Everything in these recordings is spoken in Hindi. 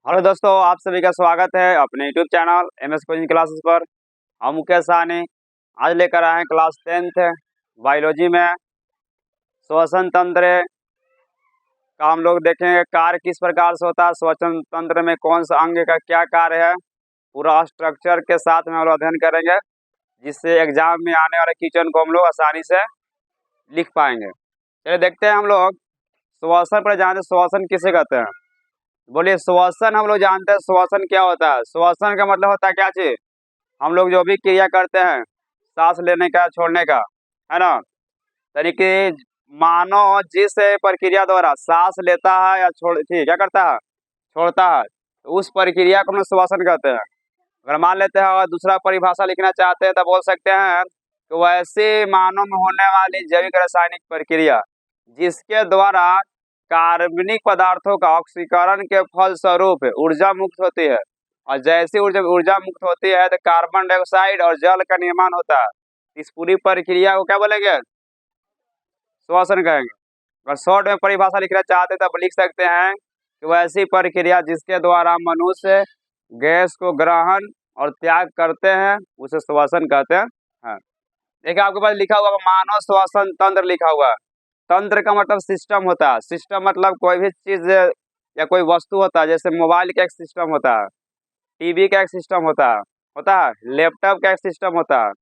हेलो दोस्तों, आप सभी का स्वागत है अपने YouTube channel MS coaching classes पर। हम मुकेश साहनी आज लेकर आए हैं क्लास 10th बायोलॉजी में श्वसन तंत्र का हम लोग देखेंगे कार्य किस प्रकार से होता है, श्वसन तंत्र में कौन सा अंग का क्या कार्य है, पूरा स्ट्रक्चर के साथ में हम लोग अध्ययन करेंगे, जिससे एग्जाम में आने वाले क्वेश्चन को हम लोग आसानी से लिख पाएंगे। चलिए देखते हैं हम लोग श्वसन पर जानते श्वसन किसे कहते हैं। बोलिए श्वसन हम लोग जानते हैं श्वसन क्या होता है। श्वसन का मतलब होता है क्या चीज, हम लोग जो भी क्रिया करते हैं सांस लेने का छोड़ने का, है ना, तरीके मानो जिस प्रक्रिया द्वारा सांस लेता है या क्या करता है, छोड़ता है, तो उस प्रक्रिया को हम लोग श्वसन कहते हैं। अगर मान लेते हैं अगर दूसरा परिभाषा लिखना चाहते हैं तो बोल सकते हैं कि वैसे मानव में होने वाली जैविक रासायनिक प्रक्रिया जिसके द्वारा कार्बनिक पदार्थों का ऑक्सीकरण के फलस्वरूप ऊर्जा मुक्त होती है, और जैसे ऊर्जा मुक्त होती है तो कार्बन डाइऑक्साइड और जल का निर्माण होता है। इस पूरी प्रक्रिया को क्या बोलेंगे, श्वसन कहेंगे। अगर शॉर्ट में परिभाषा लिखना चाहते हैं तब लिख सकते हैं कि वैसी प्रक्रिया जिसके द्वारा मनुष्य गैस को ग्रहण और त्याग करते हैं उसे श्वसन कहते हैं। हाँ, देखिए आपके पास लिखा हुआ मानव श्वसन तंत्र लिखा हुआ है। तंत्र का मतलब सिस्टम होता है। सिस्टम मतलब कोई भी चीज या कोई वस्तु होता है, जैसे मोबाइल का एक सिस्टम होता है, टीवी का एक सिस्टम होता है, लैपटॉप का एक सिस्टम होता है।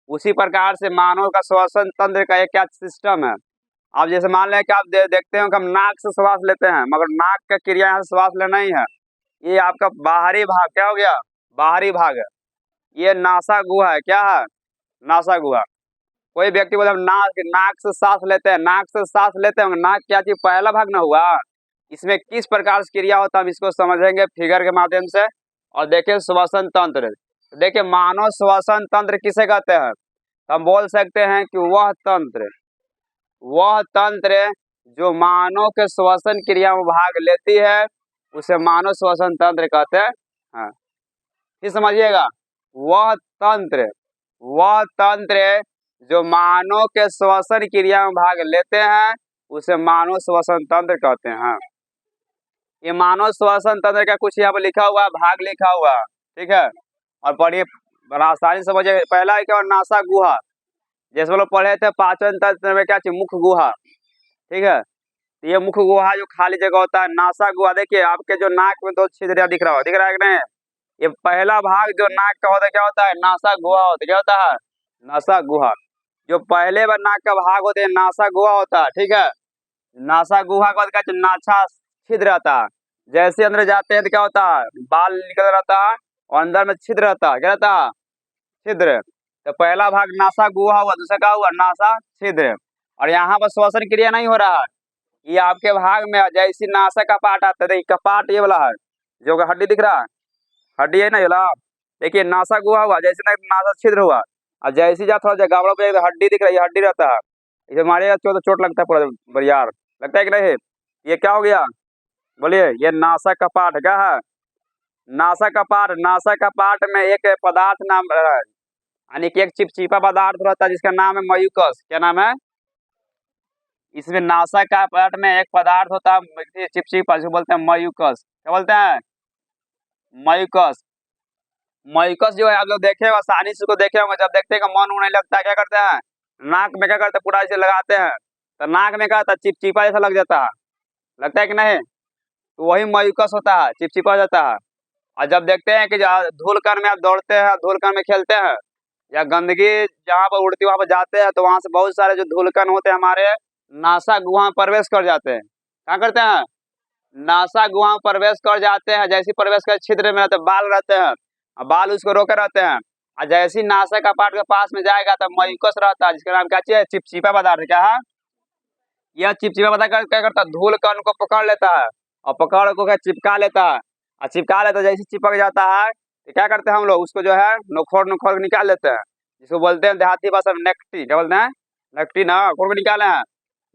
उसी प्रकार से मानव का श्वसन तंत्र का एक क्या सिस्टम है। आप जैसे मान लें कि आप देखते हो कि हम नाक से श्वास लेते हैं, मगर नाक का क्रिया यहाँ से श्वास लेना ही है। ये आपका बाहरी भाग क्या हो गया, बाहरी भाग है। ये नासा गुहा है, क्या है, नासा गुहा। कोई व्यक्ति बोले हम नाक से सांस लेते हैं, नाक से सांस लेते हैं, नाक क्या चीज पहला भाग ना हुआ। इसमें किस प्रकार से क्रिया होता है हम इसको समझेंगे फिगर के माध्यम से। और देखिए श्वसन तंत्र, देखिए मानव श्वसन तंत्र किसे कहते हैं। हम बोल सकते हैं कि वह तंत्र जो मानव के श्वसन क्रिया में भाग लेती है उसे मानव श्वसन तंत्र कहते हैं। हाँ, फिर समझिएगा, वह तंत्र जो मानव के श्वसन क्रिया में भाग लेते हैं उसे मानव श्वसन तंत्र कहते हैं। ये मानव श्वसन तंत्र का कुछ यहाँ पर लिखा हुआ है, भाग लिखा हुआ है, ठीक है। और पढ़िए आसानी समझिए। पहला है क्या, नासा गुहा, जैसे वो लोग पढ़े थे पाचन तंत्र में क्या चाहिए, मुख्य गुहा, ठीक है। तो ये मुख्य गुहा जो खाली जगह होता है, नासा गुहा। देखिए आपके जो नाक में दो छिद्र दिख रहा है कि नहीं। ये पहला भाग जो नाक का होता है क्या होता है, नासा गुहा होता है। क्या होता है, नासा गुहा। जो पहले बार नाक का भाग होते हैं नासा गुहा होता है, ठीक है। नासा गुहा का क्या, नासा छिद्र रहता है। जैसे अंदर जाते हैं तो क्या होता है, बाल निकल रहता है और अंदर में छिद्र रहता है, क्या रहता है, छिद्र। तो पहला भाग नासा गुहा हुआ, दूसरा क्या हुआ, नासा छिद्र। और यहाँ पर श्वसन क्रिया नहीं हो रहा है, ये आपके भाग में जैसी नासा का पार्ट आता है, देखिए कपाट ये वाला है, जो हड्डी दिख रहा है, हड्डी है ना ये वाला। देखिए नासा गुहा हुआ, जैसे ना नासा छिद्र हुआ, और जैसी जा थोड़ा गावड़ा पे हड्डी दिख रही है, हड्डी रहता है। इसे मारेगा तो चोट लगता है पूरा बरियार, लगता है कि नहीं। ये क्या हो गया, बोलिए, ये नासा कपाट क्या है, नासा कपाट में एक पदार्थ नाम है, यानी कि एक चिपचिपा पदार्थ रहता है जिसका नाम है मयूकस। क्या नाम है, इसमें नासा कपाट में एक पदार्थ होता है चिपचिपा, जिसको बोलते हैं मयूकस। क्या बोलते हैं, मयूकस। मयूकस जो है आप लोग देखे हो, आसानी से उसको देखे होंगे, जब देखते हैं मन उड़ने लगता है क्या करते हैं, नाक में क्या करते हैं, पूरा ऐसे लगाते हैं, तो नाक में क्या होता है, चिपचिपा जैसा लग जाता है, लगता है कि नहीं। तो वही मयूकस होता है, चिपचिपा हो जाता है। और जब देखते हैं कि धूल कण में आप दौड़ते हैं, धूल कण में खेलते हैं, या गंदगी जहाँ पर उड़ती वहां पर जाते हैं, तो वहां से बहुत सारे जो धूल कण होते हैं हमारे नासा गुहा में प्रवेश कर जाते हैं। क्या करते हैं, नासा गुहा में प्रवेश कर जाते हैं। जैसी प्रवेश कर छिद्र में रहते बाल रहते हैं, बाल उसको रोके रहते हैं, और जैसी नासा का पार्ट के पास में जाएगा तो मयूकस रहता है, जिसका नाम क्या चाहिए, चिपचिपा पदार्थ। क्या है, यह चिपचिपा पदार्थ क्या करता है, धूल कण को पकड़ लेता है और पकड़ को क्या चिपका लेता है, और चिपका लेता है। जैसे चिपक जाता है तो क्या करते हैं हम लोग, उसको जो है नोखोड़ निकाल लेते हैं, जिसको बोलते हैं देहाती भाषा में नेक्टी। क्या बोलते हैं, नेक्टी ना, खोड़ को निकाले हैं।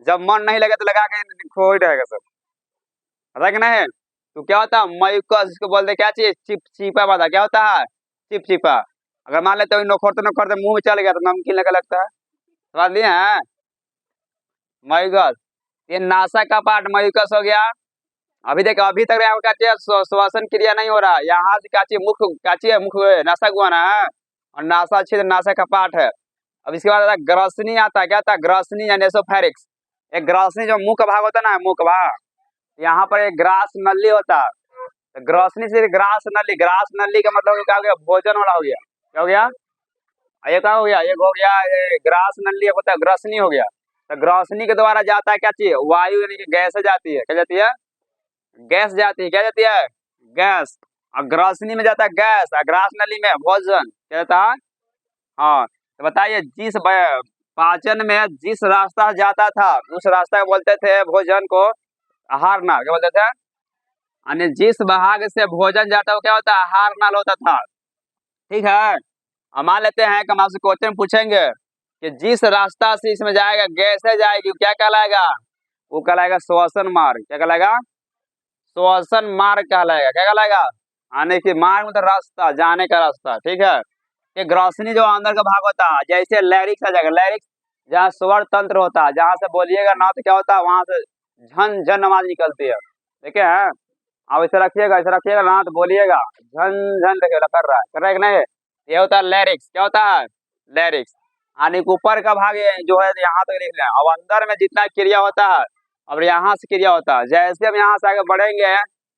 जब मन नहीं लगे तो लगा के खो ही रहेगा सब, पता कि नहीं। तो क्या होता है, मयूकस, इसको बोलते हैं क्या चीज, चिपचिपा पदार्थ। क्या होता है, चिपचिपा। अगर मान लेते हो नोखोड़ते मुंह में चल गया तो नमकीन लगता है, समझ लिए हैं, मयूकस। ये नासा का पार्ट मयूकस हो गया। अभी देखो, अभी तक यहाँ क्या चाहिए, श्वसन क्रिया नहीं हो रहा। यहाँ से क्या चाहिए, मुख क्या चाहिए, मुख नासा गुआना है, और नासा छिद्र नासा का पाठ है। अब इसके बाद आता है ग्रसनी, आता है क्या आता है, ग्रसनी या नेसोफेरिक्स। एक ग्रसनी जो मुंह का भाग होता है ना, मुंह का भाग, यहाँ पर एक ग्रास नली होता है। तो ग्रसनी से ग्रास नली, ग्रास नली का मतलब क्या हो गया, भोजन वाला हो गया। क्या हो गया, ये क्या हो गया, एक हो गया ये ग्रास नली, एक होता है ग्रसनी हो गया। तो ग्रसनी के द्वारा जाता है क्या चीज, वायु यानी कि गैस जाती है। क्या जाती है, गैस जाती है। क्या जाती है, गैस। और ग्रसनी में जाता है गैस, और ग्रास नली में भोजन। क्या जाता है, हाँ। तो बताइए, पाचन में जिस रास्ता जाता था उस रास्ता को बोलते थे भोजन को आहार नाल। क्या बोलते थे, यानी जिस भाग से भोजन जाता है वो क्या होता है, आहार नाल होता था। ठीक है। अब मान लेते हैं कि हम आपसे क्वेश्चन पूछेंगे कि जिस रास्ता से इसमें जाएगा, गैसें जाएगी, क्या कहलाएगा, वो कहलाएगा श्वसन मार्ग। क्या कहलाएगा, श्वसन मार्ग कहलाएगा। क्या कहलाएगा, आने की मार्ग मतलब रास्ता, जाने का रास्ता। ठीक है। ये ग्रसनी जो अंदर का भाग होता है, जैसे लैरिक्स आ जाएगा, लैरिक्स जहाँ स्वर तंत्र होता है, जहाँ से बोलिएगा ना तो क्या होता है, वहां से झन झन आवाज निकलती है। ठीक है। आप ऐसे रखिएगा, ऐसे रखिएगा ना तो बोलिएगा झन झन, देखिएगा कर रहा है कि नहीं। ये होता है लैरिक्स। क्या होता है, लैरिक्स। यानी कि ऊपर का भाग जो है यहाँ तक लिख लें। अब अंदर में जितना क्रिया होता है, अब यहाँ से क्रिया होता है। जैसे हम यहाँ से आगे बढ़ेंगे,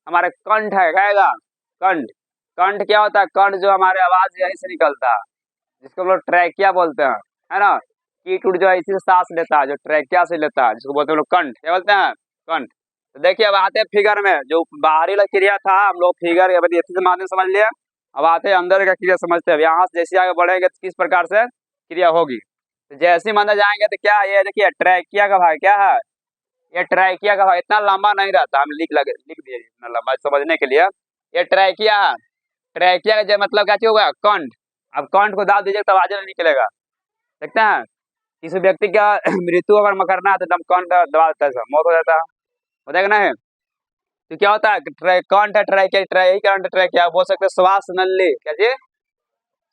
हमारे कंठ है, कहेगा कंठ। कंठ क्या होता है, कंठ जो हमारे आवाज यहीं से निकलता है, जिसको हम लोग ट्रैकिया बोलते हैं, है ना। कीट उट जो है इसी से सांस लेता है, जो ट्रैकिया से लेता है, जिसको बोलते हैं हम लोग कंठ। क्या बोलते हैं, कंठ। तो देखिए, अब आते हैं फिगर में। जो बाहरी वाला क्रिया था हम लोग फिगर से माध्यम समझ लिया। अब आते हैं अंदर का क्रिया समझते हैं। यहाँ से जैसे आगे बढ़ेंगे तो किस प्रकार से क्रिया होगी। तो जैसे ही अंदर जाएंगे तो क्या, ये देखिए ट्रैकिया का भाग क्या है, ये ट्रैकिया का भाग इतना लंबा नहीं रहता, हम लिख दिए इतना लंबा समझने के लिए। ये ट्रैकिया है। ट्रैकिया का जो मतलब क्या चीज होगा, कंठ। अब कंठ को दाब दीजिए तो आवाज नहीं निकलेगा। देखते हैं, किसी व्यक्ति का मृत्यु अगर करना है तो एकदम कंठ दबा देता है, मौत हो जाता है, होता है कि नहीं। तो क्या होता है, कंठ है, ट्रैकिया, कंठ ट्रैकिया बोल सकते हैं। श्वास नली, क्या चीज,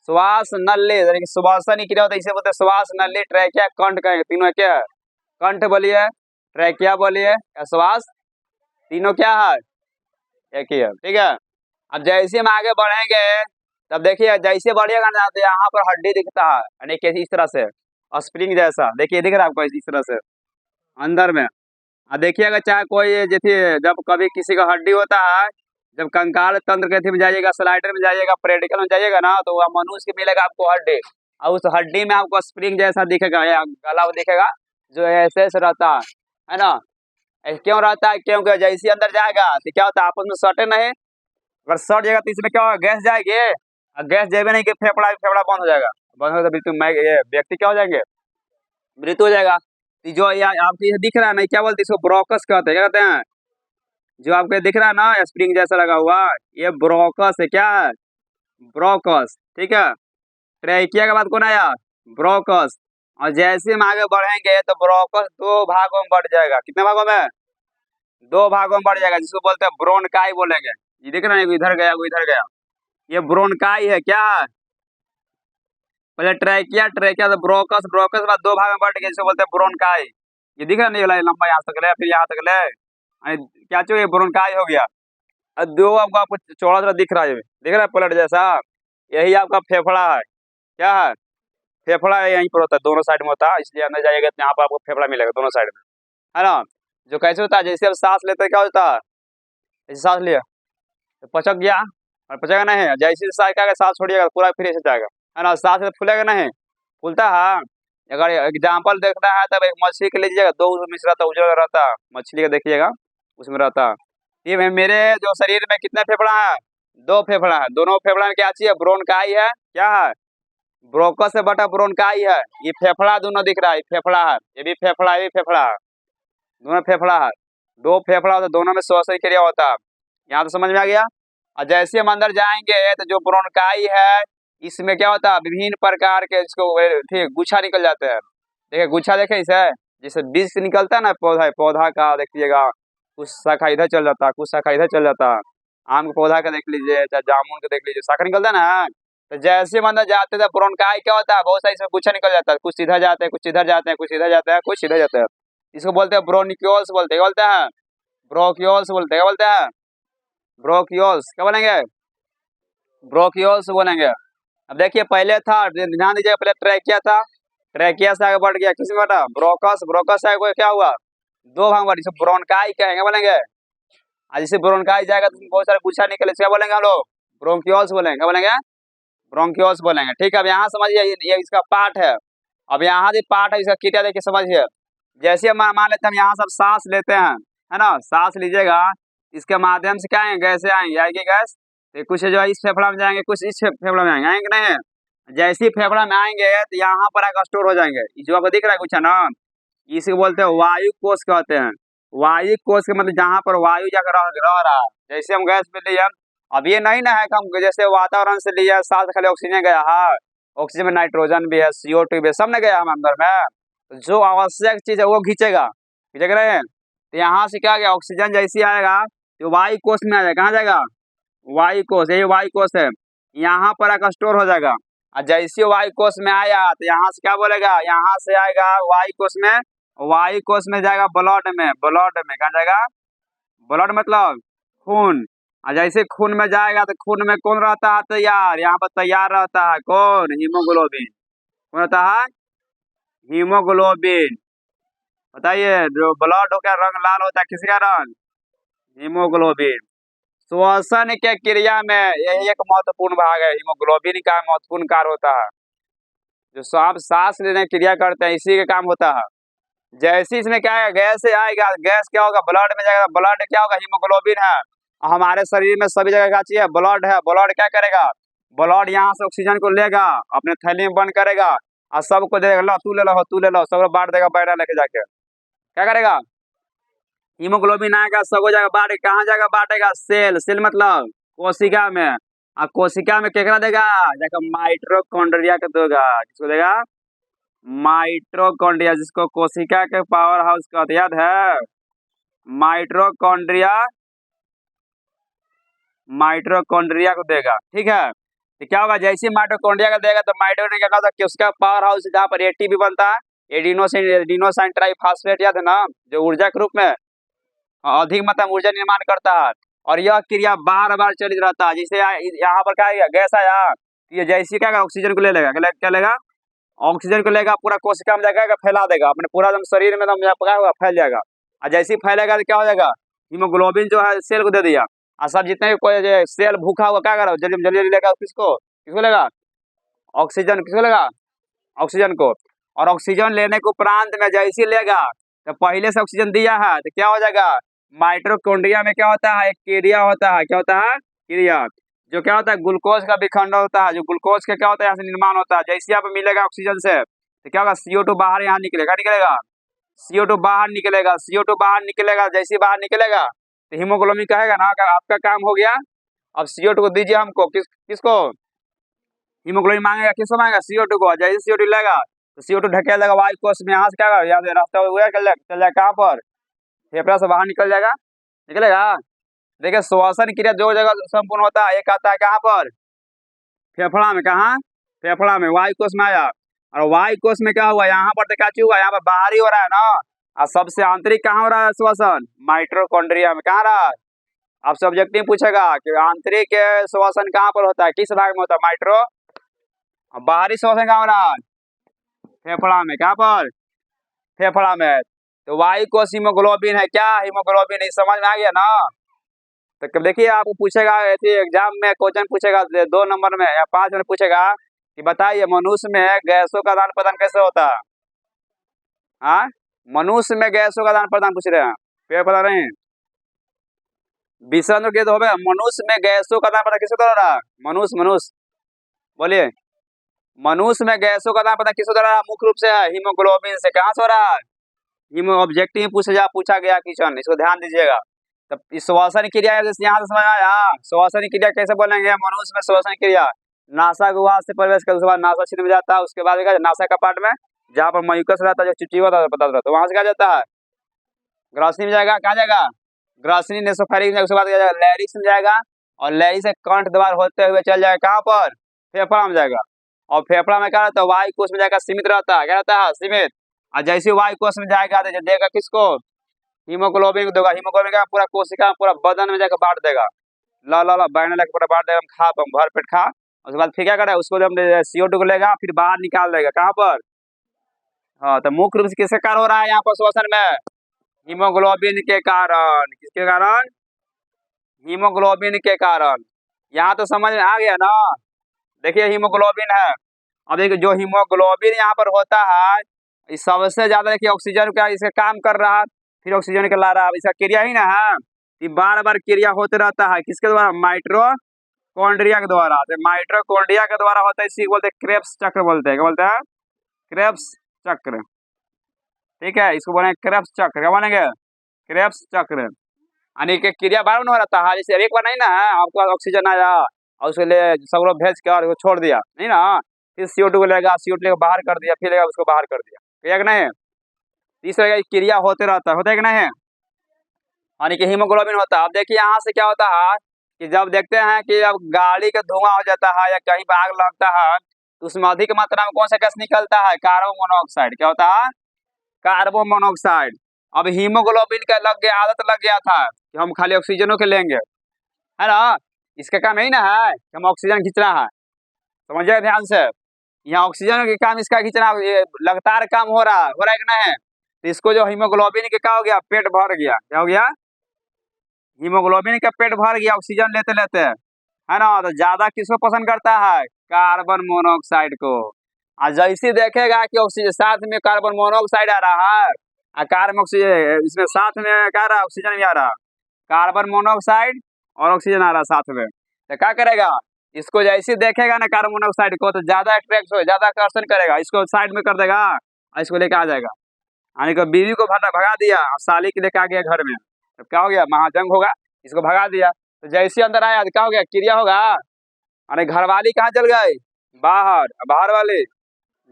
श्वास नली, यानी कि श्वासन की क्रिया होता है, इसे बोलते हैं श्वास नली, ट्रैकिया, कंठ का तीनों क्या है, कंठ बोलिए, ट्रैकिया बोलिए, श्वास, तीनों क्या है, एक ही है। ठीक है। अब जैसे हम आगे बढ़ेंगे तब देखिए, जैसे बढ़िएगा ना तो यहाँ पर हड्डी दिखता है, यानी कि इस तरह से स्प्रिंग जैसा, देखिए दिख रहा है आपको इस तरह से अंदर में। अब देखिएगा, चाहे कोई जैसे जब कभी किसी का हड्डी होता है, जब कंकाल तंत्र के में जाइएगा, स्लाइडर में जाइएगा, प्रेडिकल में जाइएगा ना, तो वह मनुष्य के मिलेगा आपको हड्डी, और उस हड्डी में आपको स्प्रिंग जैसा दिखेगा या गला दिखेगा, जो ऐसे ऐसे रहता है ना। क्यों रहता है, क्योंकि जैसे अंदर जाएगा तो क्या होता है, आपस में सटे नहीं। अगर सट जाएगा तो इसमें क्या होगा, गैस जाएगी, और गैस जाएगा नहीं कि फेफड़ा फेफड़ा बंद हो जाएगा, बंद हो जाएगा तो ये व्यक्ति क्या हो जाएंगे, मृत्यु हो जाएगा। तो जो आपको ये दिख रहा है ना, क्या बोलते हैं इसको, ब्रोकस कहते हैं। क्या कहते हैं, जो आपको दिख रहा है ना स्प्रिंग जैसा लगा हुआ, ये ब्रोकस है। क्या है, ब्रोकस। ठीक है। ट्रैकिया के बाद कौन आया, ब्रोकस। और जैसे हम आगे बढ़ेंगे तो ब्रोकस दो भागों में बढ़ जाएगा। कितने भागों में, दो भागों में बढ़ जाएगा, जिसको बोलते हैं ब्रोनकाई बोलेंगे। ये दिख रहा है, इधर गया वो इधर गया, ये ब्रोनकाई है। क्या है, पहले ट्रैकिया, ट्रैकिया से ब्रोकस, ब्रोकस के बाद दो भाग में बढ़ गया, जिसको बोलते हैं ब्रोनकाई। ये दिख रहा नहीं, वाला लंबा यहाँ तक ले, फिर यहाँ तक ले, क्या चाहिए, ब्रोनकाई हो गया। और दो आपको चौड़ा चौड़ा दिख रहा है, दिख रहा है पलट जैसा, यही आपका फेफड़ा है। क्या है, फेफड़ा है, यहीं पर होता है, दोनों साइड में होता है, इसलिए अंदर जाइएगा तो यहाँ पर आपको फेफड़ा मिलेगा दोनों साइड में, है ना। जो कैसे होता है, जैसे अब सांस लेते हैं क्या होता है, जैसे सांस लिया तो पचक गया, और पचेगा नहीं, जैसे सांस छोड़िएगा तो पूरा फिर ऐसे जाएगा, है ना। सांस में फूलेगा नहीं, फूलता है। अगर एग्जाम्पल देखना है तब एक मछली के लीजिएगा, दो उसमें रहता है, उजला रहता है, मछली का देखिएगा उसमें रहता है। ये मेरे जो शरीर में कितने फेफड़ा है, दो फेफड़ा है, दोनों फेफड़ा में क्या चाहिए, ब्रोनकाई है। क्या है, ब्रोकस से बटा ब्रोनकाई है। ये फेफड़ा दोनों दिख रहा है, फेफड़ा है, ये भी फेफड़ा है, ये भी फेफड़ा है, दोनों फेफड़ा है, दो फेफड़ा होता है, दोनों में श्वास क्रिया होता है। यहाँ तो समझ में आ गया। और जैसे हम अंदर जाएंगे तो जो ब्रोनकाई है, इसमें क्या होता है, विभिन्न प्रकार के इसको ठीक गुच्छा निकल जाते हैं। देखिए गुच्छा, देखे इसे, जैसे बीज से निकलता है ना पौधा, पौधा का देखिएगा, कुछ शाखा इधर चल जाता है, कुछ शाखा इधर चल जाता है। आम के पौधा का देख लीजिए, चाहे जामुन का देख लीजिए, शाखा निकलता है ना। तो जैसे हम अंदर जाते थे, ब्रोनकाई क्या होता है, बहुत सारे इसमें गुच्छा निकल जाता है, कुछ इधर जाते हैं, कुछ इधर जाते हैं, कुछ इधर जाते हैं, कुछ इधर जाते हैं। इसको बोलते हैं ब्रोनिक्यूल्स, बोलते हैं, क्या बोलते हैं, ब्रोक्योल्स बोलते हैं, क्या बोलते हैं? ब्रोक्योल्स, क्या बोलेंगे? ब्रोक्योल्स बोलेंगे। अब देखिए पहले था, ध्यान दीजिए, पहले ट्रैकिया था, ट्रैकिया से आगे बढ़ गया किसमें बटा? ब्रोकस, ब्रोकस से आगे क्या हुआ? दो भाग बढ़, जिसे ब्रोनकाई कहेंगे, बोलेंगे। आज जैसे ब्रोनकाई जाएगा तो बहुत सारे गुच्छा निकले, क्या बोलेंगे हम लोग? ब्रोंकियोल्स बोलेंगे, क्या बोलेंगे? ब्रोंकियोल्स बोलेंगे। ठीक है, अब यहाँ समझिए, ये इसका पार्ट है। अब यहाँ भी पार्ट है इसका, क्रिया देखिए समझिए। जैसे हम मान लेते हैं, हम यहाँ सब सांस लेते हैं, है ना, सांस लीजिएगा, इसके माध्यम से क्या आएंगे? गैसें आएंगी, आएगी गैस, तो कुछ जो है इस फेफड़ा में जाएंगे, कुछ इस फेफड़ा में आएंगे, आएंगे नहीं? जैसे ही फेफड़ा में आएंगे तो यहाँ पर आकर स्टोर हो जाएंगे। ये जो आपको दिख रहा है कुछ है ना, इसी को बोलते हैं वायु कोष कहते हैं। वायु कोष के मतलब जहाँ पर वायु जाकर रह रहा है। जैसे हम गैस में लिए, अब ये नहीं ना है कि हम जैसे वातावरण से लिया, सांस खाली ऑक्सीजन गया, हाँ, ऑक्सीजन में नाइट्रोजन भी है, CO2 भी है, सब ने गया हम अंदर में, तो जो आवश्यक चीज है वो खींचेगा, खींच रहे हैं। तो यहाँ से क्या गया, ऑक्सीजन जैसे आएगा तो वायु कोष में आ जाएगा, कहाँ जाएगा? वायु कोष, यही वायु कोष है, यहाँ पर आकर स्टोर हो जाएगा। और जैसे वायु कोष में आया तो यहाँ से क्या बोलेगा, यहाँ से आएगा वायु कोष में, वायु कोष में जाएगा ब्लड में, ब्लड में कहाँ जाएगा? ब्लड मतलब खून। और जैसे खून में जाएगा तो खून में कौन रहता है तैयार? यहाँ पर तैयार रहता है कौन? हीमोग्लोबिन। कौन रहता है? हीमोग्लोबिन। बताइए, जो ब्लड हो क्या रंग लाल होता है, किसका रंग? हीमोग्लोबिन। श्वसन के क्रिया में यही एक महत्वपूर्ण भाग है, हीमोग्लोबिन का महत्वपूर्ण कार्य होता है। जो सांप सांस लेने की क्रिया करते हैं, इसी का काम होता है। जैसे इसमें क्या है, गैस से आएगा, गैस क्या होगा? ब्लड में जाएगा, ब्लड क्या होगा? हीमोग्लोबिन है। हमारे शरीर में सभी जगह क्या चाहिए? ब्लड है। ब्लड क्या करेगा? ब्लड यहाँ से ऑक्सीजन को लेगा, अपने थैली में बंद करेगा और सबको देगा, लो तू ले लो, तू ले लो, सब बांट देगा, बैठा लेके जाके क्या करेगा? हीमोग्लोबिन आएगा, सब जगह बांटे, कहाँ जाएगा बांटेगा? सेल, सेल मतलब कोशिका में। और कोशिका में क्या देगा? जाकर माइटोकॉन्ड्रिया को देगा। किसको देगा? माइटोकॉन्ड्रिया, जिसको कोशिका के पावर हाउस कहते हैं, याद है? माइटोकॉन्ड्रिया, माइटोकॉन्ड्रिया को देगा। ठीक है, तो क्या होगा? जैसे माइटोकॉन्ड्रिया का देगा तो माइटोकॉन्ड्रिया क्या होता है? उसका पावर हाउस जहाँ पर ATP बनता है, एडिनोसिन ट्राइफॉस्फेट, याद है ना, जो ऊर्जा के रूप में अधिक मात्रा में ऊर्जा निर्माण करता है। और यह क्रिया बार बार चलित रहता है। जैसे यहाँ पर क्या है, गैस आया, ये जैसे क्या ऑक्सीजन को ले लेगा, क्या लेगा? ऑक्सीजन को लेगा, पूरा कोशिका में जाएगा, फैला देगा अपने पूरा शरीर में, क्या होगा? फैल जाएगा। और जैसे ही फैलेगा तो क्या हो जाएगा? हीमोग्लोबिन जो है सेल को दे दिया। और सब जितने भी कोई सेल भूखा हुआ क्या करो, जल्दी जल्दी लेगा, किसको किसको लेगा? ऑक्सीजन, किसको लेगा? ऑक्सीजन को। और ऑक्सीजन लेने के उपरांत में जैसे ही लेगा तो पहले से ऑक्सीजन दिया है तो क्या हो जाएगा? माइटोकॉन्ड्रिया में क्या होता है? एक क्रिया होता है, क्या होता है? क्रिया, जो क्या होता है? ग्लूकोज का विखंडन होता है, जो ग्लूकोज का क्या होता है? यहाँ से निर्माण होता है। जैसे आप मिलेगा ऑक्सीजन से तो क्या होगा? CO2 बाहर यहाँ निकलेगा, निकलेगा CO2 बाहर निकलेगा, CO2 बाहर निकलेगा। जैसे बाहर निकलेगा तो हीमोग्लोबिन कहेगा ना, अगर आपका काम हो गया, अब CO2 को दीजिए हमको, किसको? हीमोग्लोबिन मांगेगा, किसको मांगेगा? CO2 को। जैसे CO2 लेगा तो CO2 ढकेल देगा वायु कोष में, यहाँ से क्या यहाँ से रास्ता हुआ चल जाएगा कहाँ पर? फेफड़ा से बाहर निकल जाएगा, निकलेगा। देखिए श्वसन क्रिया दो जगह संपूर्ण होता है, एक आता है कहाँ पर? फेफड़ा में। कहाँ? फेफड़ा में, वायु कोष में आया। और वायु कोष में क्या हुआ? यहाँ पर तो क्या हुआ? यहाँ पर बाहरी हो रहा है ना, और सबसे आंतरिक कहाँ हो रहा है श्वसन? माइटोकॉन्ड्रिया में। कहाँ रहा? अब सब्जेक्टिव पूछेगा कि आंतरिक श्वसन कहाँ पर होता है, किस भाग में होता है? माइट्रो। बाहरी श्वसन कहाँ हो रहा है? फेफड़ा में। कहाँ पर? फेफड़ा में। तो वायु कोष हीमोग्लोबिन है। क्या हीमोग्लोबिन है? समझ में आ गया ना? तो देखिए आपको पूछेगा ऐसे एग्जाम में क्वेश्चन पूछेगा 2 नंबर में या 5 में पूछेगा कि बताइए मनुष्य में गैसों का आदान प्रदान कैसे होता है? हाँ, मनुष्य में गैसों का आदान प्रदान पूछ रहे हैं, पेड़ पता नहीं विषय के तो हो गया। मनुष्य में गैसों का आदान प्रदान किससे हो रहा है? मनुष्य, मनुष्य बोलिए, मनुष्य में गैसों का आदान प्रदान किससे हो रहा है? मुख्य रूप से है हीमोग्लोबिन से। कहाँ से हो रहा है? हीमो ऑब्जेक्टिव पूछा गया क्वेश्चन, इसको ध्यान दीजिएगा। तब श्वसन क्रिया यहाँ से समझ आया। श्वसन क्रिया कैसे बोलेंगे? मनुष्य में श्वसन क्रिया नासा गुहा से प्रवेश कर, उसके बाद नासा छिद्र में जाता है, उसके बाद नासा का पार्ट में जहाँ पर म्यूकस रहता है, जो चिपचिपा पता रहता है, वहां से क्या जाता है? ग्रासनी में जाएगा। कहाँ जाएगा? ग्रासनी नेसोफेरिंग में, उसके बाद लैरिक्स में जाएगा, और लैरिक्स से कंठ द्वार होते हुए चल जाएगा कहाँ पर? फेफड़ा में जाएगा। और फेफड़ा में क्या रहता है? वायु कोष में जाएगा, सीमित रहता है। क्या रहता है? सीमित। और जैसे वायु कोष में जाएगा तो देगा किसको? हीमोग्लोबिन देगा, हीमोग्लोबिन का पूरा कोशिका पूरा बदन में जाकर बांट देगा। ला ला ला बैठने लगे पूरा बांट देगा, खा तुम भर पेट खा। उसके बाद फिर क्या करे, उसको जब CO2 को लेगा फिर बाहर निकाल देगा, कहाँ पर? हाँ, तो मुख्य रूप से किसके कारण हो रहा है यहाँ पर श्वसन में? हीमोग्लोबिन के कारण। किसके कारण? हीमोग्लोबिन के कारण। यहाँ तो समझ में आ गया ना? देखिए हीमोग्लोबिन है। अब देखिए जो हीमोग्लोबिन यहाँ पर होता है, इस सबसे ज्यादा देखिए ऑक्सीजन का इसका काम कर रहा है, फिर ऑक्सीजन के ला रहा है, इसका क्रिया ही ना है कि बार बार क्रिया होते रहता है। किसके द्वारा? माइटोकॉन्ड्रिया के द्वारा। तो माइटोकॉन्ड्रिया के द्वारा होता है, इसी को बोलते हैं क्रेब्स चक्र बोलते हैं। क्या बोलते हैं? क्रेब्स चक्र। ठीक है, इसको बोलेंगे क्रेब्स चक्र। क्या बोलेंगे? क्रेब्स चक्र। यानी कि क्रिया बार बार हो रहता है, जैसे एक बार नहीं ना है, आपको ऑक्सीजन आया और उसके लिए सब लोग भेज के और छोड़ दिया नहीं ना, फिर CO2 को लेगा, CO2 लेकर बाहर कर दिया, फिर लेगा उसको बाहर कर दिया, क्रिया कि नहीं? इस तरह की क्रिया होते रहता है, होता है कि नहीं? यानी कि हीमोग्लोबिन होता है। अब देखिए यहाँ से क्या होता है कि जब देखते हैं कि अब गाड़ी का धुआं हो जाता है या कहीं पर आग लगता है, तो उसमें अधिक मात्रा में कौन सा गैस निकलता है? Carbon monoxide. क्या होता है? Carbon monoxide. अब हीमोग्लोबिन का लग गया था कि हम खाली ऑक्सीजनों के लेंगे, है ना? इसका काम यही ना है कि हम ऑक्सीजन खींचना है। समझिए ध्यान से, यहाँ ऑक्सीजन के काम इसका खींचना, ये लगातार काम हो रहा है कि नहीं? तो इसको जो हीमोग्लोबिन के क्या हो गया, पेट भर गया। क्या हो गया? हीमोग्लोबिन का पेट भर गया ऑक्सीजन लेते लेते, है ना? तो ज्यादा किसको पसंद करता है? कार्बन मोनोऑक्साइड को। और जैसे देखेगा कि ऑक्सीजन साथ में कार्बन मोनोऑक्साइड आ रहा है और कार्बन ऑक्सीजन इसमें साथ में क्या आ रहा है? ऑक्सीजन भी आ रहा है, कार्बन मोनोऑक्साइड और ऑक्सीजन आ रहा है साथ में। तो क्या करेगा, इसको जैसे देखेगा ना कार्बन मोनोऑक्साइड को, तो ज्यादा अट्रैक्ट हो, ज्यादा आकर्षण करेगा, इसको साइड में कर देगा और इसको लेके आ जाएगा। यानी कि बीवी को भगा दिया और साली के लेके आ गया घर में, तो क्या हो गया? महाजंग होगा। इसको भगा दिया तो जैसे अंदर आया तो क्या हो गया? क्रिया होगा। अरे घर वाली कहाँ चल गई? बाहर। बाहर वाले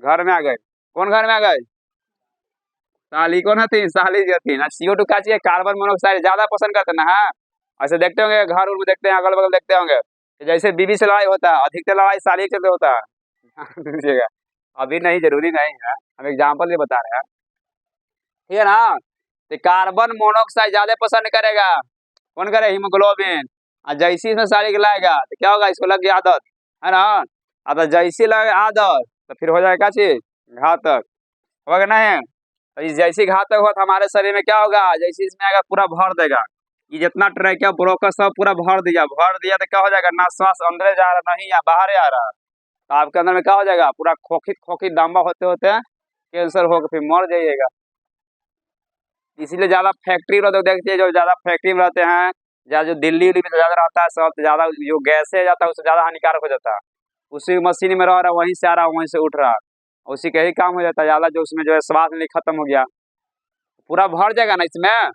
घर में आ गए। कौन घर में आ गए? साली कौन थी? साली जो थी ना। CO2 का चाहिए, कार्बन मोनोऑक्साइड ज्यादा पसंद करते ना है। ऐसे देखते होंगे घर उर में, देखते हैं अगल बगल देखते होंगे कि जैसे बीवी से लड़ाई होता है, अधिकतर लड़ाई साली के चलते होता है। दीजिएगा, अभी नहीं, जरूरी नहीं है, हम एग्जाम्पल ये बता रहे हैं, ठीक है ना? तो कार्बन मोनोऑक्साइड ज्यादा पसंद करेगा। कौन करे? हीमोग्लोबिन। और जैसी इसमें सारी गिलाएगा तो क्या होगा? इसको लग गया आदत, है ना? अब जैसी लगे आदत तो फिर हो जाएगा चीज घातक, होगा नहीं? तो इस जैसी घातक हो तो हमारे शरीर में क्या होगा? जैसे इसमें आएगा पूरा भर देगा, ये जितना ट्रैकिया ब्रोकस सब पूरा भर दिया तो क्या हो जाएगा? ना श्वास अंदर जा रहा नहीं या बाहर आ रहा, तो आपके अंदर में क्या हो जाएगा? पूरा खोखी खोखी दाम्बा होते होते कैंसर होकर फिर मर जाइएगा। इसीलिए ज्यादा फैक्ट्री रहते, देखते हैं जो ज्यादा फैक्ट्री में रहते हैं, ज्यादा जो दिल्ली उल्ली में ज्यादा रहता है, सब ज्यादा जो गैस है जाता है उससे ज्यादा हानिकारक हो जाता है। उसी मशीन में रह रहा, वहीं से आ रहा, वहीं से उठ रहा, उसी का ही काम हो जाता है ज्यादा, जो उसमें जो है श्वास नहीं खत्म हो गया, पूरा भर जाएगा ना इसमें।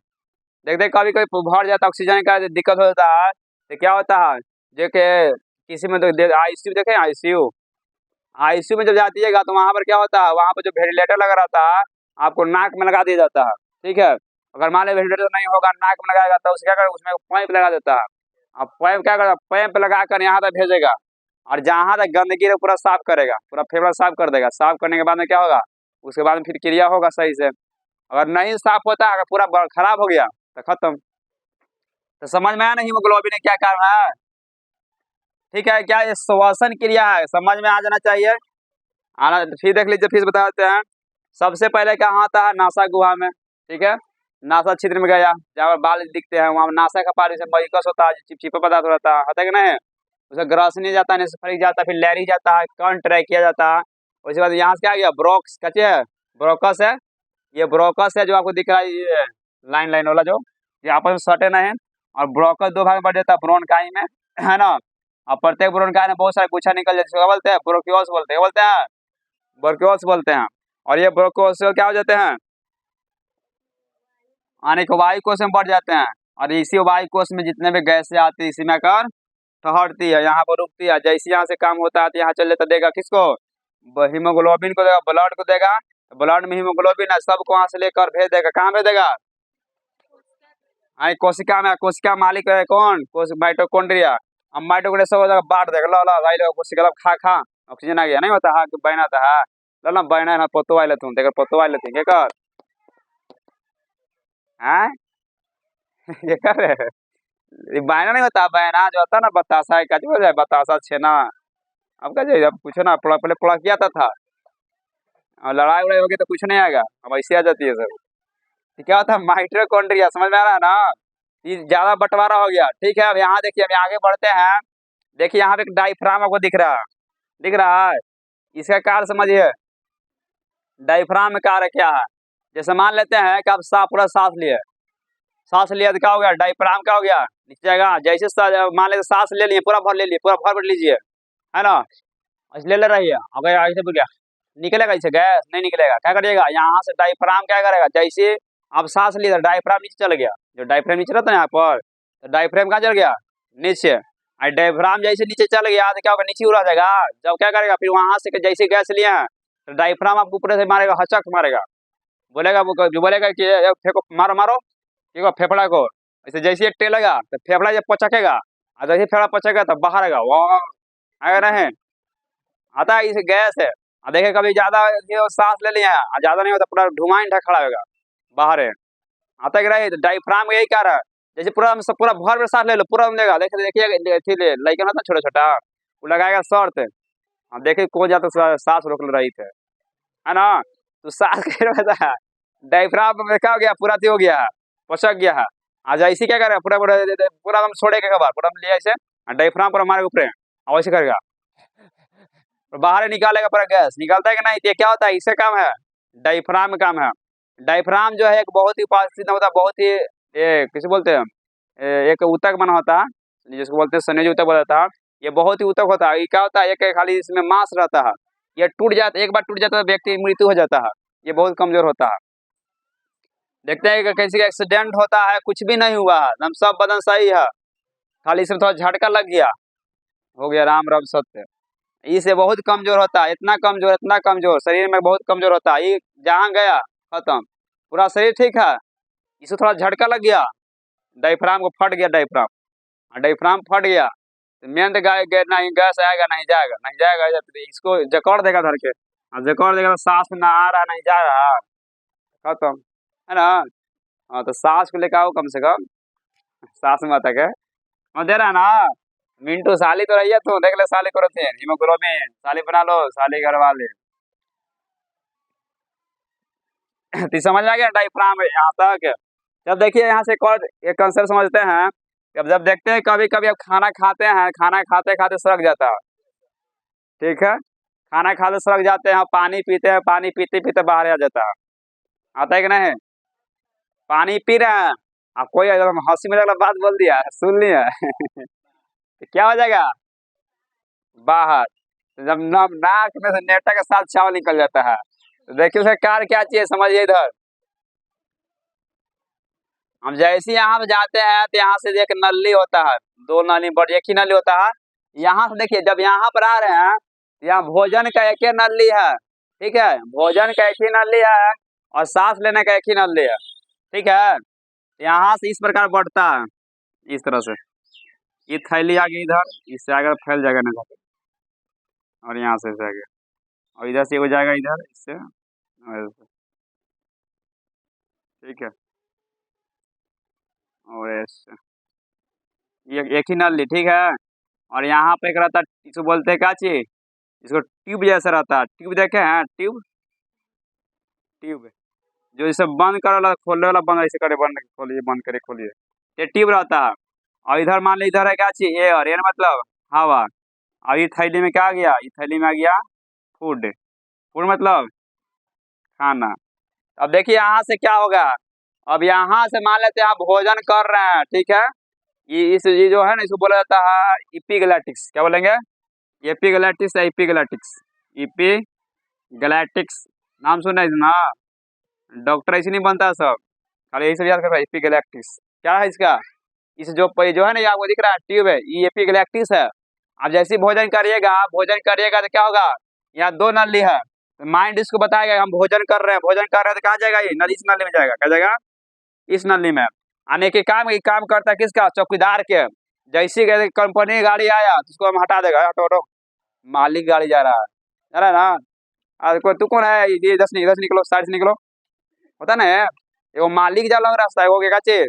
देखते कभी कभी भर जाता है, ऑक्सीजन का दिक्कत हो जाता है, तो क्या होता है जो कि किसी में तो ICU देखे, ICU में जब जातीएगा तो वहां पर क्या होता है, वहां पर जो वेंटिलेटर लगा रहता है आपको नाक में लगा दिया जाता है, ठीक है? अगर मान लो वेंटिलेटर नहीं होगा, नाक में लगाएगा तो उसका क्या, उसमें पाइप लगा देता है। अब पाइप क्या करेगा? पाइप लगा कर यहाँ तक भेजेगा और जहाँ तक गंदगी है पूरा साफ करेगा, पूरा फेफड़ा साफ कर देगा। साफ करने के बाद में क्या होगा? उसके बाद में फिर क्रिया होगा सही से। अगर नहीं साफ होता, अगर पूरा खराब हो गया तो खत्म। तो समझ में आया ना हीमोग्लोबिन क्या कारण है? ठीक है, क्या ये श्वसन क्रिया है, समझ में आ जाना चाहिए। आना फिर देख लीजिए, फिर बता देते हैं। सबसे पहले कहाँ आता है? नासा गुहा में, ठीक है? नासा क्षेत्र में गया, जहाँ पर बाल दिखते हैं, वहाँ नासा का पानी से मरिकस होता है, चिपचिपा पदार्थ रहता है, होता है कि नहीं? उसे ग्रासनी जाता है, फरिक जाता है, फिर लहरी जाता है, कर्ण ट्राई किया जाता है। उसके बाद यहाँ से क्या गया? ब्रोक्स कचे है, ब्रोकस है, ये ब्रोकस है जो आपको दिख रहा है, ये लाइन लाइन वाला जो ये आपस में सटे नहीं है। और ब्रोकस दो भाग में बढ़ जाता है, ब्रोनकाई में, है ना? और प्रत्येक ब्रोनकाई में बहुत सारे गुच्छा निकल जाते हैं, बोलते हैं ब्रोकियोस, बोलते हैं, बोलते हैं ब्रोकियोस बोलते हैं। और ये ब्रोकियोस क्या हो जाते हैं? आने के वायु कोष में बढ़ जाते हैं, और इसी वायु कोष में जितने भी गैसें आती है इसी में आकर ठहरती है, यहाँ पर रुकती है। जैसे यहाँ से काम होता है तो यहाँ चल जाता, देगा किसको? हीमोग्लोबिन को देगा, ब्लड को देगा, ब्लड में हीमोग्लोबिन है, सबको वहां से लेकर भेज देगा, कहाँ भेज देगा? कोशिका में। कोशिका मालिक है कौन? माइटोकॉन्ड्रिया। अब माइटोकॉन्ड्रिया सब बांट देगा, ला ला भाई लो कोशिका ला, खा खा ऑक्सीजन आ गया, नहीं होता है बहना था, ला ला बहना है, पोतो वाले तुम देख, पोतो वाले थे क्या कर, हैं? ये कर रहे हैं। ये बायना नहीं होता, बायना जो होता है ना, बतासा का जो है, बतासा छेना। अब क्या चाहिए, अब पूछो ना, पहले पढ़ा किया था। और लड़ाई उड़ाई होगी तो कुछ नहीं आएगा, अब ऐसे आ जाती है सब। तो क्या होता है माइटोकॉन्ड्रिया, समझ में आ रहा है ना। ये ज्यादा बंटवारा हो गया, ठीक है। अब यहाँ देखिए, अब आगे बढ़ते हैं। देखिए यहाँ पे एक डायफ्राम आपको दिख रहा है, दिख रहा है। इसका कार्य समझिए, डायफ्राम में कार्य क्या है। जैसे मान लेते हैं कि आप पूरा सांस लिए, सांस लिया तो क्या हो गया, डायफ्राम क्या हो गया, नीचे जाएगा। जैसे मान लेते सांस ले लिए, पूरा भर ले लिए, पूरा भर लीजिए, है ना। ऐसे ले रही है, अगर ऐसे बोल गया निकलेगा, इसे गैस नहीं निकलेगा, क्या करिएगा, यहाँ से डायफ्राम क्या करेगा, जैसे आप सांस लिए तो डायफ्राम नीचे चल गया। जो डायफ्राम नीचे रहता है यहाँ पर, तो डायफ्राम कहाँ चल गया, नीचे। और डायफ्राम जैसे नीचे चल गया तो क्या होगा, नीचे उड़ा जाएगा। जब क्या करेगा, फिर वहां से जैसे गैस लिए हैं, तो डायफ्राम आपको ऊपर से मारेगा, हचक मारेगा। बोलेगा वो, जो बोलेगा कि फेंको, मारो मारो, ठीक है, फेफड़ा को। ऐसे जैसे एक टेलेगा तो फेफड़ा जब पचकेगा, और जैसे फेफड़ा पचकेगा तो बाहर आएगा, वाह आएगा नहीं, आता है, इसे गैस है। और देखिए कभी ज्यादा ये सांस ले लिया और ज्यादा नहीं होता, पूरा धुआं ही खड़ा होगा बाहर है, आता कि नहीं। डायफ्राम का यही कार्य है। जैसे पूरा सब पूरा भर में सांस ले लो, पूरा लेगा, देखिए देखिए लड़का होता छोटा छोटा, वो लगाएगा शर्त। अब देखिए कौन जाता सांस रोक रही थे, है ना। तो सांस क्या, डायफ्राम में क्या हो गया, पूरा हो गया, पचक गया है। आज ऐसे क्या करेगा, पूरा पूरा पूरा हम छोड़ेगा खबर, पूरा लिया ऐसे, डायफ्राम पूरा हमारे ऊपर और ऐसे करेगा, और बाहर निकालेगा पूरा गैस, निकालता है कि नहीं। तो ये क्या होता है, इससे काम है, डायफ्राम का काम है। डायफ्राम जो है एक बहुत ही उपास्थि होता है, बहुत ही किसे बोलते हैं, एक ऊतक बना होता है, जिसको बोलते हैं संयोजी ऊतक बोला जाता है। ये बहुत ही ऊतक होता है। ये क्या होता है, एक खाली इसमें मांस रहता है, ये टूट जाता है, एक बार टूट जाता है तो व्यक्ति की मृत्यु हो जाता है। ये बहुत कमजोर होता है। देखते हैं कि किसी का एक्सीडेंट होता है, कुछ भी नहीं हुआ है, हम सब बदन सही है, खाली इसमें थोड़ा झटका लग गया, हो गया राम रम सत्य। इससे बहुत कमजोर होता है, इतना कमजोर, शरीर में बहुत कमजोर होता है। ये जहाँ गया खत्म, पूरा शरीर ठीक है, इसे थोड़ा झटका लग गया, डायफ्राम को फट गया, डायफ्राम, और डायफ्राम फट गया तो मेन तो नहीं गैस आएगा, नहीं जाएगा, नहीं जाएगा, तो इसको जकड़ देगा धर के, और जकड़ देगा तो सांस में ना आ रहा, नहीं जा रहा, खत्म, है ना। हाँ तो सांस को लेकर आओ कम से कम, सांस में आता है, और दे रहा है ना। मिंटू साली तो रही है, तू देख ले साली करो थे हिमोग्लोबिन, साली बना लो, साली घर वाले। तो समझ में आ गया डायफ्राम यहाँ तक। जब देखिए यहाँ से एक और एक कंसेप्ट समझते हैं। जब देखते हैं कभी कभी अब खाना खाते हैं, खाना खाते खाते सड़क जाता है, ठीक है, खाना खाते सड़क जाते हैं, पानी पीते हैं, पानी पीते पीते बाहर आ जाता है, आता है कि नहीं। पानी पी रहे हैं, आप कोई एकदम हंसी मजाक वाला बात बोल दिया, सुन लिया तो क्या हो जाएगा, बाहर। तो जब नाक में से नेटा के साथ चावल निकल जाता है, तो देखिए उसका कार्य क्या चाहिए, समझिए इधर। हम जैसे यहाँ पे जाते हैं तो यहाँ से एक नली होता है, दो नली, बड़ी एक ही नली होता है। यहाँ से देखिए जब यहाँ पर आ रहे हैं, यहाँ भोजन का एक ही नली है, ठीक है, भोजन का एक ही नली है, और सांस लेने का एक ही नली है, ठीक है। यहाँ से इस प्रकार बढ़ता है, इस तरह से, ये थैली आ गई इधर, इससे आगे फैल जाएगा ना, और यहाँ से आगे, और इधर से हो जाएगा इधर, इससे और ऐसे, ठीक है, और ऐसे, ये एक ही नली, ठीक है। और यहाँ पे एक रहता है, इसको बोलते हैं क्या चीज, इसको ट्यूब जैसा रहता है, ट्यूब देखे हैं, ट्यूब, ट्यूब जो इसे बंद करे वाला खोलने वाला, बंद ऐसे करे, बंद खोलिए, बंद करे खोलिए, ये ट्यूब रहता है। और इधर मान लीजिए इधर है क्या चीज, एयर, एयर मतलब हवा। और ये थैली में क्या आ गया, ये थैली में आ गया फूड, फूड मतलब खाना। अब देखिए यहाँ से क्या होगा, अब यहाँ से मान लेते हैं आप भोजन कर रहे हैं, ठीक है। ये जो है ना, इसको बोला जाता है इपीगलैटिक्स, क्या बोलेंगे, एपीगलैटिक्स या इपीगलैटिक्स, इपीगलैटिक्स, नाम सुना है ना, डॉक्टर ऐसे नहीं बनता सब, खाली यही सब याद कर रहा है, एपीगलैटिक्स क्या है इसका। इस जो है ना, ये आपको दिख रहा है ट्यूब है, ये एपीगलैटिक्स है। आप जैसे ही भोजन करिएगा तो क्या होगा, यहाँ दो नली है, तो माइंड इसको बताएगा हम भोजन कर रहे हैं, तो कहाँ जाएगा, ये नली, इस नली में जाएगा, क्या जाएगा, इस नली में। आने के काम करता है किसका, चौकीदार के। जैसी कंपनी गाड़ी आया तो उसको हम हटा देगा, हटो हटो, मालिक गाड़ी जा रहा है ना। तू कौन है, ये दस निकलो, साइड से निकलो, होता ना है, वो मालिक जाला रास्ता है, वो क्या चीज,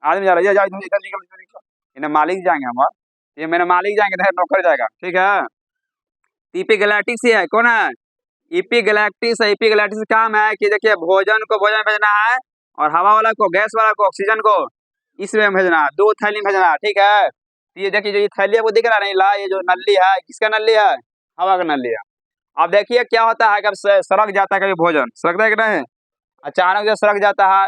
आदमी जा रहा है, जा इधर इधर निकल इधर निकल। इन्हें मालिक जाएंगे हम, और ये मेरे मालिक जाएंगे तो नौकर जाएगा, ठीक है। ईपी गैलेक्टिक्स ही है, कौन है? ईपी गैलेक्टिक्स। ईपी गैलेक्टिक्स काम है कि देखिए भोजन को भोजन भेजना है, और हवा वाला को, गैस वाला को ऑक्सीजन को इसमें भेजना है, 2 थैली भेजना है, ठीक है। तो ये देखिए जो ये थैली आपको दिख रहा नहीं ला, ये जो नली है किसका नली है? हवा का नली है। अब देखिए क्या होता है, कब सड़क जाता है, कभी भोजन सड़कता है कि नहीं, अचानक जो सड़क जाता है,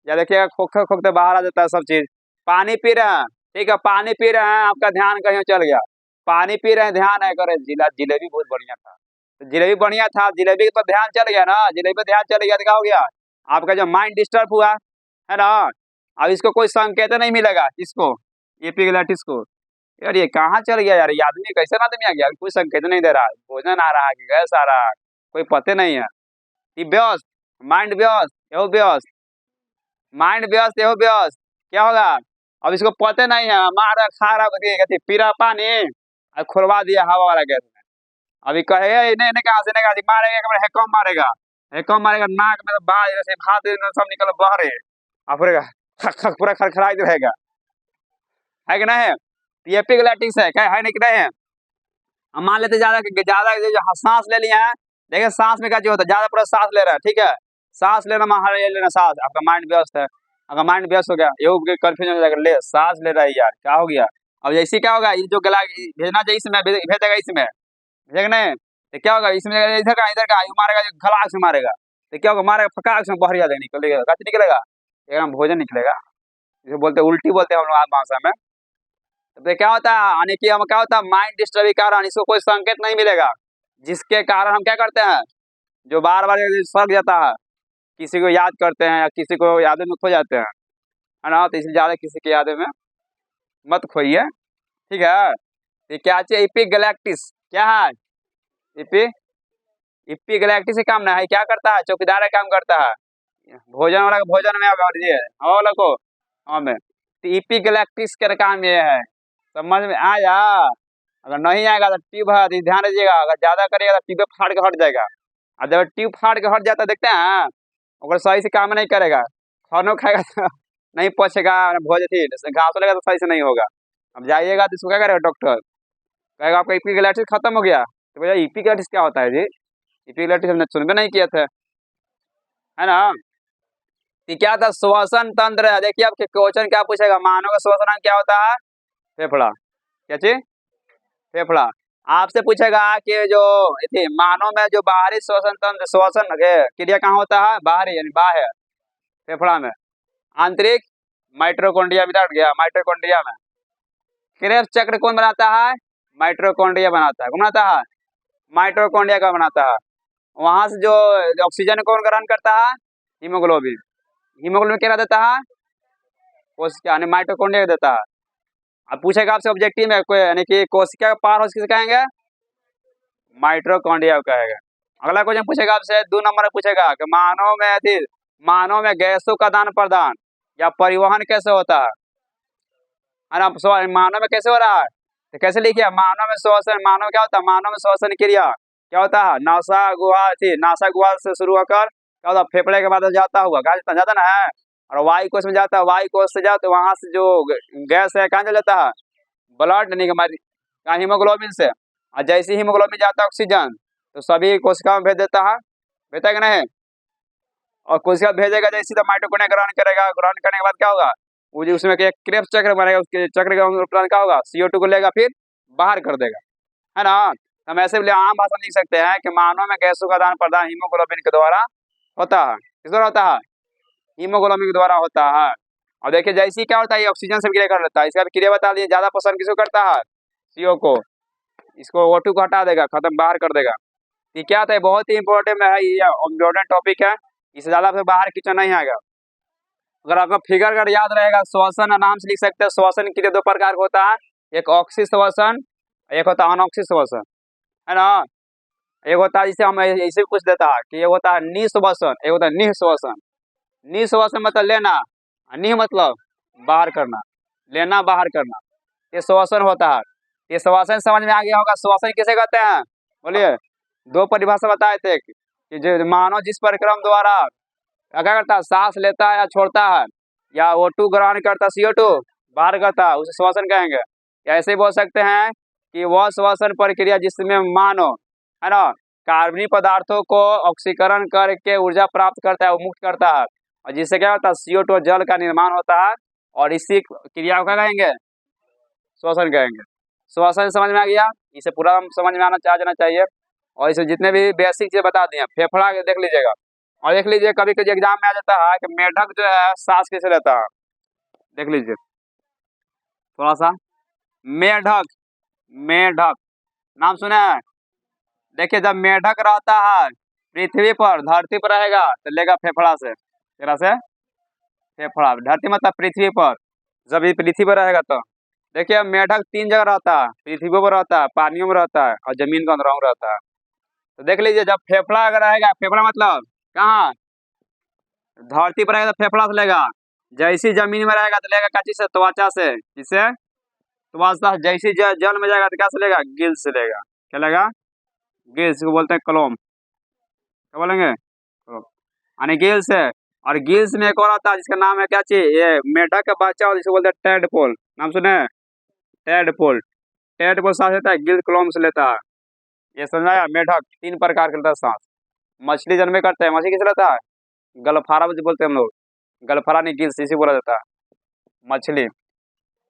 या देखिए खोखते खोखते बाहर आ जाता है सब चीज। पानी पी रहे हैं, ठीक है, पानी पी रहे हैं, आपका ध्यान कहीं चल गया, पानी पी रहे हैं, ध्यान है करे जिलेबी बहुत बढ़िया था, तो जिलेबी बढ़िया था, जिलेबी पर ध्यान चल गया ना, जिलेबी पर ध्यान चल गया तो क्या हो गया, आपका जो माइंड डिस्टर्ब हुआ है ना। अब इसको कोई संकेत नहीं मिलेगा, इसको एपिग्लेटिस को। यार ये कहाँ चल गया यार, ये आदमी कैसे आदमी आ गया, कोई संकेत नहीं दे रहा है, भोजन आ रहा है कि गैस आ रहा है, कोई पते नहीं है। ये व्यस्त, माइंड व्यस्त, एहो व्यस्त, माइंड व्यस्त, एहो व्यस्त, क्या होगा? अब इसको पते नहीं है, मार रहा खा रहा कहती पी रहा पानी, अब खुलवा दिया हवा वाला गैस में। अभी कहेगा इन्हें इन्हें कहाँ से नहीं, मारेगा हेकम मारेगा, हेकम मारेगा, नाक में बाहर से भात सब निकल बाहर है, और पूरा खड़खड़ाई रहेगा, है कि नहीं? ये एपिग्लेटिक्स है, क्या है नहीं कि नहीं है? हम मान लेते ज्यादा ज्यादा जो सांस ले लिया है, देखिए सांस में क्या जो होता है, ज्यादा पूरा सांस ले रहा है, ठीक है, सांस लेना मार ले लेना सांस, आपका माइंड व्यस्त है, अगर माइंड व्यस्त हो गया ये कंफ्यूजन हो जाएगा, ले सांस ले रहा है यार क्या हो गया। अब जैसे क्या होगा, ये जो गला भेजना चाहिए इसमें भेजेगा, इसमें भेजेगा नहीं, तो क्या होगा, इसमें इधर का ये मारेगा, खलाक से मारेगा, तो क्या होगा, मारेगा फकाक से बाहर जाएगा, निकलेगा, कच निकलेगा, एकदम भोजन निकलेगा, जिसे बोलते उल्टी बोलते हैं हम लोग भाषा में। तो क्या होता है, यानी कि हम क्या होता है, माइंड डिस्टर्ब के कारण इसको कोई संकेत नहीं मिलेगा, जिसके कारण हम क्या करते हैं, जो बार बार सड़ जाता है, किसी को याद करते हैं या किसी को यादों में खो जाते हैं, है ना, तो इसलिए ज़्यादा किसी की यादों में मत खोइए, ठीक है। ये क्या चाहिए, एपिग्लेक्टिस क्या है, इपी एपिग्लेक्टिस से काम ना है, क्या करता है, चौकीदार का काम करता है, भोजन वाला भोजन में ये वाला को हमें, तो एपिग्लेक्टिस का काम ये है, समझ में आया? अगर नहीं आएगा तो ट्यूब है, तो ध्यान रखिएगा, अगर ज्यादा करिएगा तो ट्यूब फाड़ के हट जाएगा, और जब ट्यूब फाड़ के हट जाता है देखते हैं, अगर सही से काम नहीं करेगा, खाना खाएगा तो नहीं पचेगा, भोज थी घास लेगा तो सही से नहीं होगा। अब जाइएगा तो इसको क्या करेगा डॉक्टर, कहेगा आपका एपिग्लेटिस खत्म हो गया, तो भैया एपिग्लेटिस क्या होता है जी, एपिग्लेटिस हमने सुनबे नहीं किए थे, है ना। कि क्या था, श्वसन तंत्र है, देखिए आपके क्वेश्चन क्या पूछेगा, मानव का श्वसन क्या होता है, फेफड़ा, क्या चीज, फेफड़ा। आपसे पूछेगा कि जो मानव में जो बाहरी श्वसन तंत्र, श्वसन क्रिया कहाँ होता है, बाहरी यानी बाहर, फेफड़ा में, आंतरिक माइटोकॉन्ड्रिया में हट गया, माइटोकॉन्ड्रिया में। क्रेब्स चक्र कौन बनाता है, माइटोकॉन्ड्रिया बनाता है, कौन बनाता है, माइटोकॉन्ड्रिया का बनाता है। वहां से जो ऑक्सीजन कौन ग्रहण करता है, हीमोग्लोबिन, हीमोग्लोबिन क्या देता है, कोशिका यानी माइटोकॉन्ड्रिया देता है। अब पूछेगा आपसे ऑब्जेक्टिव में कोई, यानी कि कोशिका का पार हाउस किसे कहेंगे, माइटोकॉन्ड्रिया कहेगा। अगला क्वेश्चन पूछेगा आपसे 2 नंबर में पूछेगा कि मानव में गैसों का दान प्रदान या परिवहन कैसे होता है ना, मानव में कैसे हो रहा है, तो कैसे लिखिए, मानव में श्वसन, मानव क्या होता है, मानव में श्वसन क्रिया क्या होता है, नासा गुहा से शुरू होकर क्या होता है, फेफड़े के बाद जाता हुआ कहा जाता ना है, और वायु कोष में जाता है, वायु कोष से जाओ तो वहां से जो गैस है कहाँ चल जाता है, ब्लड नहीं हमारी हीमोग्लोबिन से, और जैसे हीमोग्लोबिन जाता है ऑक्सीजन तो सभी कोशिका में भेज देता है, भेजता है कि नहीं, और कोशिका भेजेगा जैसे तो माइटोकॉन्ड्रिया ग्रहण करेगा, ग्रहण करने के बाद क्या होगा, वो जो उसमें एक क्रेब्स चक्र बनेगा, उसके चक्र का उपरांत क्या होगा, CO2 को लेगा फिर बाहर कर देगा, है ना। हम ऐसे भी आम भाषा लिख सकते हैं कि मानव में गैसों का आदान प्रदान हीमोग्लोबिन के द्वारा होता है, किस द्वारा होता है, हीमोग्लोबिन के द्वारा होता है। और देखिए जैसे क्या होता है, ये ऑक्सीजन से क्रिया कर लेता है, इसका भी क्रिया बता दिए, ज्यादा पसंद किसको करता है, CO को, इसको O2 को हटा देगा, खत्म बाहर कर देगा। ये क्या था, बहुत ही इंपॉर्टेंट है, ये इम्पोर्टेंट टॉपिक है, इससे ज्यादा आपसे बाहर किचन नहीं आएगा। अगर आपका फिगर अगर याद रहेगा, श्वसन नाम से लिख सकते हैं, श्वसन क्रिया 2 प्रकार का होता है, एक ऑक्सी श्वसन, एक होता है अनॉक्सी श्वसन, है ना। एक होता है जिसे हम ऐसे पूछ देता है कि ये होता है निःश्वसन, एक होता है निःश्वसन। निःश्वसन मतलब लेना, निः मतलब बाहर करना, लेना बाहर करना, ये श्वसन होता है। ये श्वसन समझ में आ गया होगा, श्वसन किसे कहते हैं, बोलिए, 2 परिभाषा बताए थे कि जो मानव जिस परिक्रम द्वारा क्या करता है, सांस लेता है या छोड़ता है, या O2 ग्रहण करता, CO2 बाहर करता, उसे श्वसन कहेंगे। या ऐसे बोल सकते हैं कि वह श्वसन प्रक्रिया जिसमें मानव, है ना, कार्बनिक पदार्थों को ऑक्सीकरण करके ऊर्जा प्राप्त करता है, वो मुक्त करता है, और जिससे क्या होता है, CO2 जल का निर्माण होता है, और इसी क्रिया को क्या कहेंगे, श्वसन कहेंगे। श्वसन समझ में आ गया, इसे पूरा समझ में आना जाना चाहिए। और इसे जितने भी बेसिक चीज बता दिए, फेफड़ा देख लीजिएगा। और देख लीजिए कभी कभी एग्जाम में आ जाता है कि मेढक जो है सांस कैसे लेता है, देख लीजिए थोड़ा सा। मेढक, मेढक नाम सुना है? देखिए जब मेढक रहता है पृथ्वी पर, धरती पर रहेगा तो लेगा फेफड़ा से, तेरा से फेफड़ा, धरती मतलब पृथ्वी पर, जब ये पृथ्वी पर रहेगा तो। देखिए मेढक 3 जगह रहता है, पृथ्वी पर रहता है, पानियों में रहता है, और जमीन के अंदर रहता है। तो देख लीजिए जब फेफड़ा अगर रहेगा, फेफड़ा मतलब कहाँ, धरती पर रहेगा तो फेफड़ा से लेगा, जैसी जमीन में रहेगा तो लेगा कच्ची से, त्वचा से, किससे, त्वचा। जैसी जल में जाएगा तो क्या से लेगा, गिल से लेगा। क्या लेगा, गिल्स को बोलते हैं क्लोम, क्या बोलेंगे, यानी गिल्स है। और गिल्स में एक और आता है जिसका नाम है क्या चीज, ये मेढक का बच्चा और जिसे बोलते हैं टेडपोल, नाम सुने, टेडपोल। टेडपोल सांस लेता है, गिल क्लोम से लेता है। ये समझाया, मेढक 3 प्रकार के लेता है सांस। मछली जन्मे करते हैं, मछली किसे लेता है, गलफारा भी बोलते हैं हम लोग, गलफारा नहीं गिल्स इसी बोला जाता है, मछली।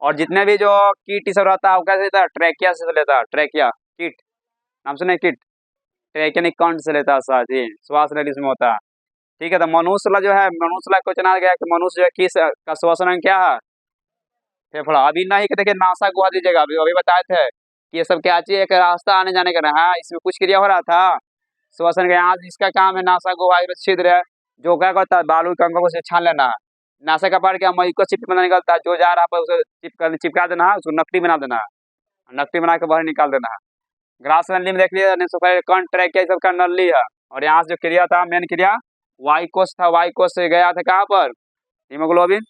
और जितने भी जो कीट सब रहता है वो कैसे लेता है, ट्रैकिया से लेता है, ट्रैकिया कीट, नाम सुने कीट, ट्रैकिया नहीं कंठ से लेता है साथ ही, श्वास नली इसमें होता है। ठीक है, तो मनुष्य जो है, मनुष्य क्वेश्चन आ गया कि मनुष्य जो है किस का श्वसन अंग क्या है, फेफड़ा। अभी नहीं कि देखिए नासा गुहा दीजिएगा, अभी अभी बताए थे कि ये सब क्या चीज, एक रास्ता आने जाने का है, इसमें कुछ क्रिया हो रहा था श्वसन का। यहाँ इसका काम है नासा गुहा छिद्र है, जो क्या करता है, बालू कंकड़ को से छान लेना है। नासा का पार्ट क्या, मई को चिप बना निकलता है, जो जा रहा है उसे चिपका देना है, उसको नकटी बना देना है, नकटी बना के बाहर निकाल देना है। ग्रास नली में देख लिया, कौन ट्रैक किया सबका नली है। और यहाँ से जो क्रिया था, मेन क्रिया वाइकोस था, वाइकोस से गया था कहाँ पर, हीमोग्लोबिन।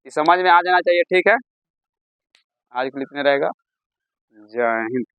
ये समझ में आ जाना चाहिए, ठीक है। आज के लिए इतने रहेगा। जय हिंद।